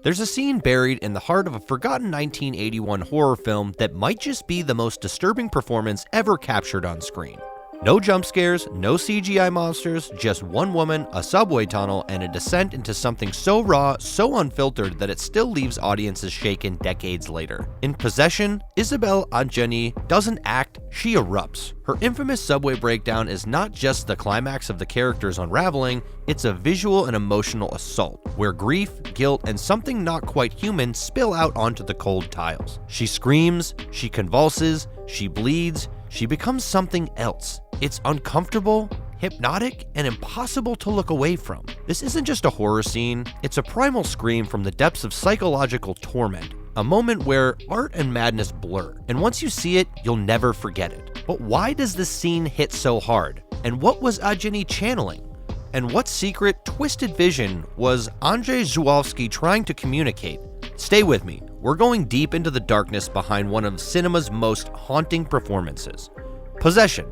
There's a scene buried in the heart of a forgotten 1981 horror film that might just be the most disturbing performance ever captured on screen. No jump scares, no CGI monsters, just one woman, a subway tunnel, and a descent into something so raw, so unfiltered that it still leaves audiences shaken decades later. In Possession, Isabelle Adjani doesn't act, she erupts. Her infamous subway breakdown is not just the climax of the characters unraveling, it's a visual and emotional assault, where grief, guilt, and something not quite human spill out onto the cold tiles. She screams, she convulses, she bleeds, she becomes something else. It's uncomfortable, hypnotic, and impossible to look away from. This isn't just a horror scene, it's a primal scream from the depths of psychological torment, a moment where art and madness blur, and once you see it, you'll never forget it. But why does this scene hit so hard? And what was Adjani channeling? And what secret, twisted vision was Andrzej Żuławski trying to communicate? Stay with me, we're going deep into the darkness behind one of cinema's most haunting performances. Possession.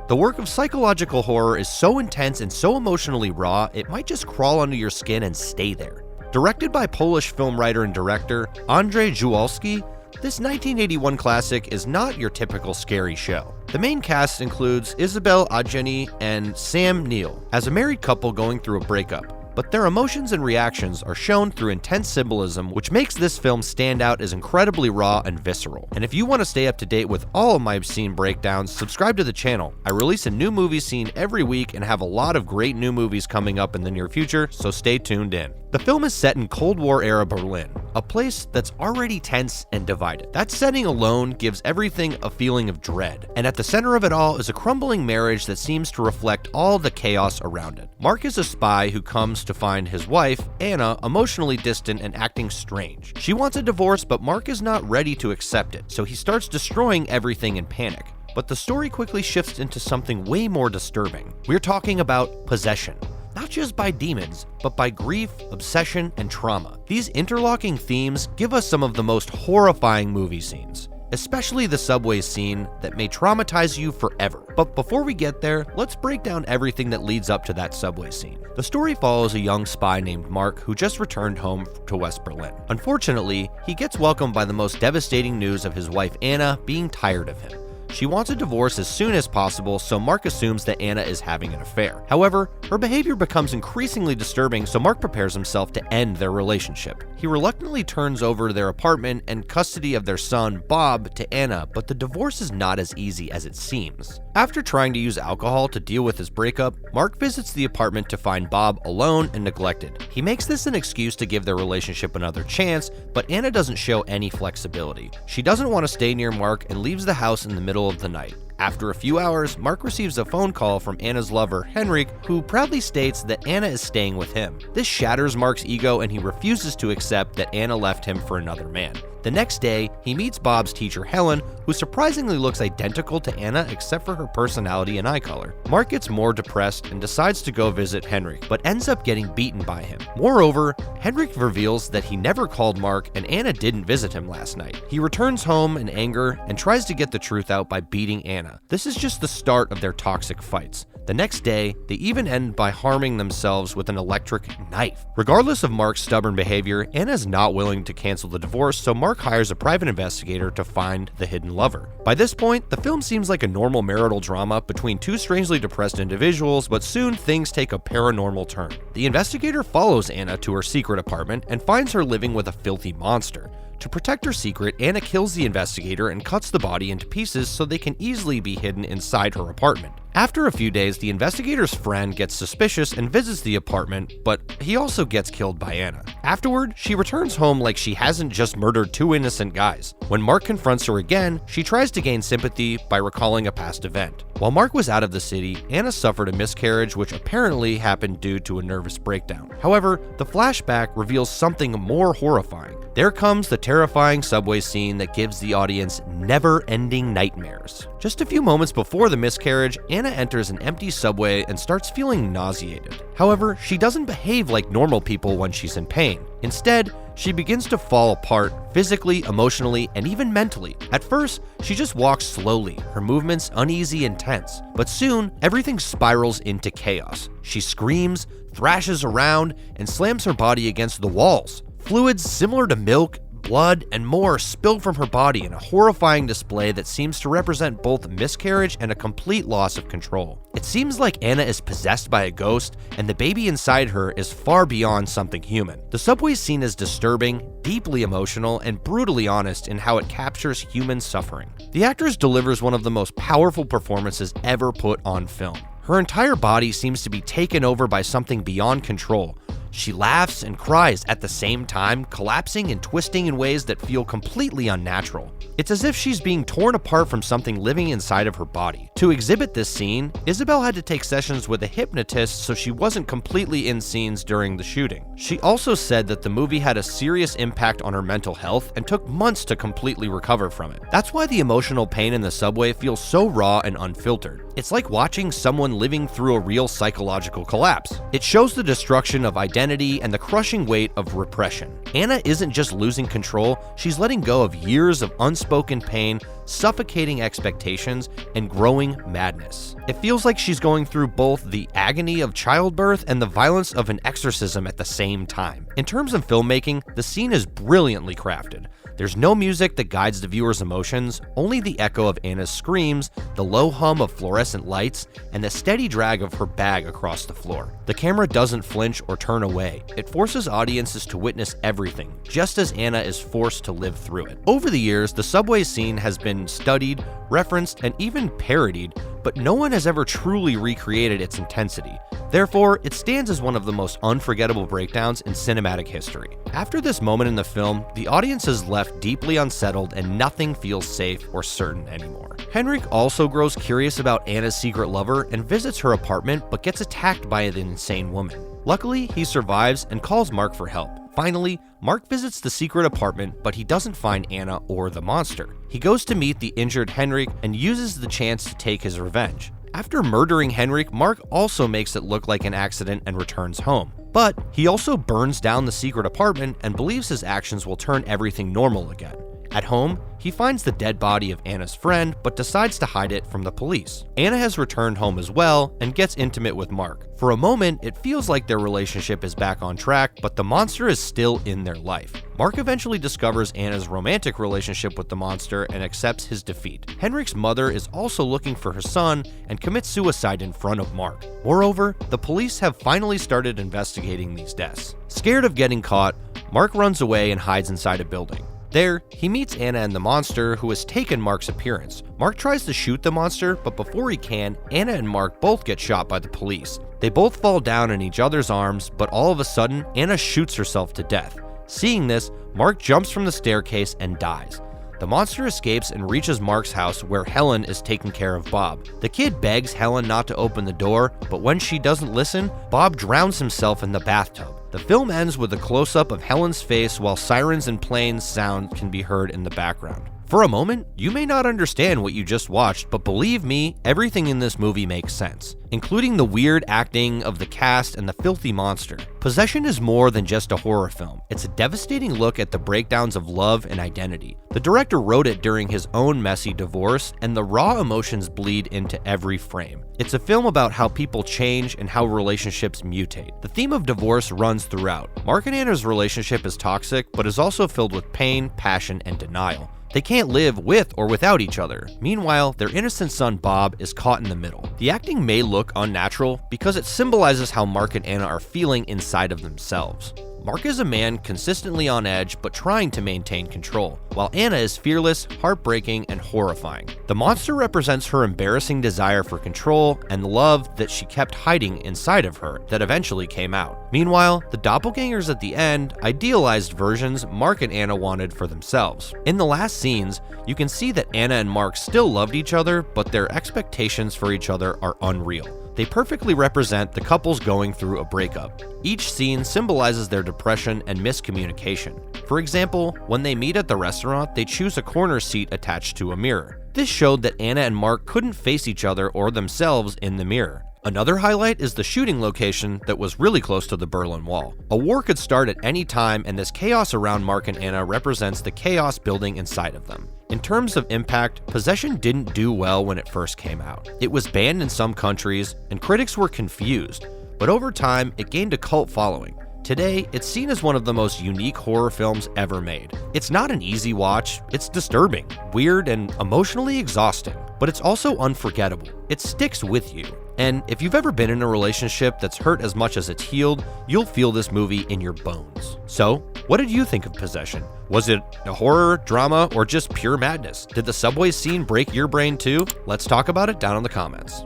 The work of psychological horror is so intense and so emotionally raw, it might just crawl under your skin and stay there. Directed by Polish film writer and director Andrzej Żuławski, this 1981 classic is not your typical scary show. The main cast includes Isabelle Adjani and Sam Neill, as a married couple going through a breakup. But their emotions and reactions are shown through intense symbolism, which makes this film stand out as incredibly raw and visceral. And if you want to stay up to date with all of my scene breakdowns, subscribe to the channel. I release a new movie scene every week and have a lot of great new movies coming up in the near future, so stay tuned in. The film is set in Cold War-era Berlin, a place that's already tense and divided. That setting alone gives everything a feeling of dread, and at the center of it all is a crumbling marriage that seems to reflect all the chaos around it. Mark is a spy who comes to find his wife, Anna, emotionally distant and acting strange. She wants a divorce, but Mark is not ready to accept it, so he starts destroying everything in panic. But the story quickly shifts into something way more disturbing. We're talking about possession. Not just by demons, but by grief, obsession, and trauma. These interlocking themes give us some of the most horrifying movie scenes, especially the subway scene that may traumatize you forever. But before we get there, let's break down everything that leads up to that subway scene. The story follows a young spy named Mark who just returned home to West Berlin. Unfortunately, he gets welcomed by the most devastating news of his wife Anna being tired of him. She wants a divorce as soon as possible, so Mark assumes that Anna is having an affair. However, her behavior becomes increasingly disturbing, so Mark prepares himself to end their relationship. He reluctantly turns over their apartment and custody of their son, Bob, to Anna, but the divorce is not as easy as it seems. After trying to use alcohol to deal with his breakup, Mark visits the apartment to find Bob alone and neglected. He makes this an excuse to give their relationship another chance, but Anna doesn't show any flexibility. She doesn't want to stay near Mark and leaves the house in the middle of the night. After a few hours, Mark receives a phone call from Anna's lover, Henrik, who proudly states that Anna is staying with him. This shatters Mark's ego and he refuses to accept that Anna left him for another man. The next day, he meets Bob's teacher, Helen, who surprisingly looks identical to Anna except for her personality and eye color. Mark gets more depressed and decides to go visit Henrik, but ends up getting beaten by him. Moreover, Henrik reveals that he never called Mark and Anna didn't visit him last night. He returns home in anger and tries to get the truth out by beating Anna. This is just the start of their toxic fights. The next day, they even end by harming themselves with an electric knife. Regardless of Mark's stubborn behavior, Anna is not willing to cancel the divorce, so Mark hires a private investigator to find the hidden lover. By this point, the film seems like a normal marital drama between two strangely depressed individuals, but soon things take a paranormal turn. The investigator follows Anna to her secret apartment and finds her living with a filthy monster. To protect her secret, Anna kills the investigator and cuts the body into pieces so they can easily be hidden inside her apartment. After a few days, the investigator's friend gets suspicious and visits the apartment, but he also gets killed by Anna. Afterward, she returns home like she hasn't just murdered two innocent guys. When Mark confronts her again, she tries to gain sympathy by recalling a past event. While Mark was out of the city, Anna suffered a miscarriage which apparently happened due to a nervous breakdown. However, the flashback reveals something more horrifying. There comes the terrifying subway scene that gives the audience never-ending nightmares. Just a few moments before the miscarriage, Anna enters an empty subway and starts feeling nauseated. However, she doesn't behave like normal people when she's in pain. Instead, she begins to fall apart physically, emotionally, and even mentally. At first, she just walks slowly, her movements uneasy and tense. But soon, everything spirals into chaos. She screams, thrashes around, and slams her body against the walls. Fluids similar to milk, blood, and more spill from her body in a horrifying display that seems to represent both miscarriage and a complete loss of control. It seems like Anna is possessed by a ghost, and the baby inside her is far beyond something human. The subway scene is disturbing, deeply emotional, and brutally honest in how it captures human suffering. The actress delivers one of the most powerful performances ever put on film. Her entire body seems to be taken over by something beyond control. She laughs and cries at the same time, collapsing and twisting in ways that feel completely unnatural. It's as if she's being torn apart from something living inside of her body. To exhibit this scene, Isabelle had to take sessions with a hypnotist so she wasn't completely in scenes during the shooting. She also said that the movie had a serious impact on her mental health and took months to completely recover from it. That's why the emotional pain in the subway feels so raw and unfiltered. It's like watching someone living through a real psychological collapse. It shows the destruction of identity and the crushing weight of repression. Anna isn't just losing control, she's letting go of years of unspoken pain, suffocating expectations, and growing madness. It feels like she's going through both the agony of childbirth and the violence of an exorcism at the same time. In terms of filmmaking, the scene is brilliantly crafted. There's no music that guides the viewer's emotions, only the echo of Anna's screams, the low hum of fluorescent lights, and the steady drag of her bag across the floor. The camera doesn't flinch or turn away. It forces audiences to witness everything, just as Anna is forced to live through it. Over the years, the subway scene has been studied, referenced, and even parodied, but no one has ever truly recreated its intensity. Therefore, it stands as one of the most unforgettable breakdowns in cinematic history. After this moment in the film, the audience is left deeply unsettled and nothing feels safe or certain anymore. Henrik also grows curious about Anna's secret lover and visits her apartment but gets attacked by an insane woman. Luckily, he survives and calls Mark for help. Finally, Mark visits the secret apartment, but he doesn't find Anna or the monster. He goes to meet the injured Henrik and uses the chance to take his revenge. After murdering Henrik, Mark also makes it look like an accident and returns home. But he also burns down the secret apartment and believes his actions will turn everything normal again. At home, he finds the dead body of Anna's friend, but decides to hide it from the police. Anna has returned home as well and gets intimate with Mark. For a moment, it feels like their relationship is back on track, but the monster is still in their life. Mark eventually discovers Anna's romantic relationship with the monster and accepts his defeat. Henrik's mother is also looking for her son and commits suicide in front of Mark. Moreover, the police have finally started investigating these deaths. Scared of getting caught, Mark runs away and hides inside a building. There, he meets Anna and the monster, who has taken Mark's appearance. Mark tries to shoot the monster, but before he can, Anna and Mark both get shot by the police. They both fall down in each other's arms, but all of a sudden, Anna shoots herself to death. Seeing this, Mark jumps from the staircase and dies. The monster escapes and reaches Mark's house, where Helen is taking care of Bob. The kid begs Helen not to open the door, but when she doesn't listen, Bob drowns himself in the bathtub. The film ends with a close-up of Helen's face while sirens and planes sound can be heard in the background. For a moment, you may not understand what you just watched, but believe me, everything in this movie makes sense, including the weird acting of the cast and the filthy monster. Possession is more than just a horror film. It's a devastating look at the breakdowns of love and identity. The director wrote it during his own messy divorce, and the raw emotions bleed into every frame. It's a film about how people change and how relationships mutate. The theme of divorce runs throughout. Mark and Anna's relationship is toxic, but is also filled with pain, passion, and denial. They can't live with or without each other. Meanwhile, their innocent son Bob is caught in the middle. The acting may look unnatural because it symbolizes how Mark and Anna are feeling inside of themselves. Mark is a man consistently on edge but trying to maintain control, while Anna is fearless, heartbreaking, and horrifying. The monster represents her embarrassing desire for control and the love that she kept hiding inside of her that eventually came out. Meanwhile, the doppelgangers at the end idealized versions Mark and Anna wanted for themselves. In the last scenes, you can see that Anna and Mark still loved each other, but their expectations for each other are unreal. They perfectly represent the couples going through a breakup. Each scene symbolizes their depression and miscommunication. For example, when they meet at the restaurant, they choose a corner seat attached to a mirror. This showed that Anna and Mark couldn't face each other or themselves in the mirror. Another highlight is the shooting location that was really close to the Berlin Wall. A war could start at any time, and this chaos around Mark and Anna represents the chaos building inside of them. In terms of impact, Possession didn't do well when it first came out. It was banned in some countries, and critics were confused, but over time, it gained a cult following. Today, it's seen as one of the most unique horror films ever made. It's not an easy watch, it's disturbing, weird, and emotionally exhausting, but it's also unforgettable. It sticks with you. And if you've ever been in a relationship that's hurt as much as it's healed, you'll feel this movie in your bones. So, what did you think of Possession? Was it a horror, drama, or just pure madness? Did the subway scene break your brain too? Let's talk about it down in the comments.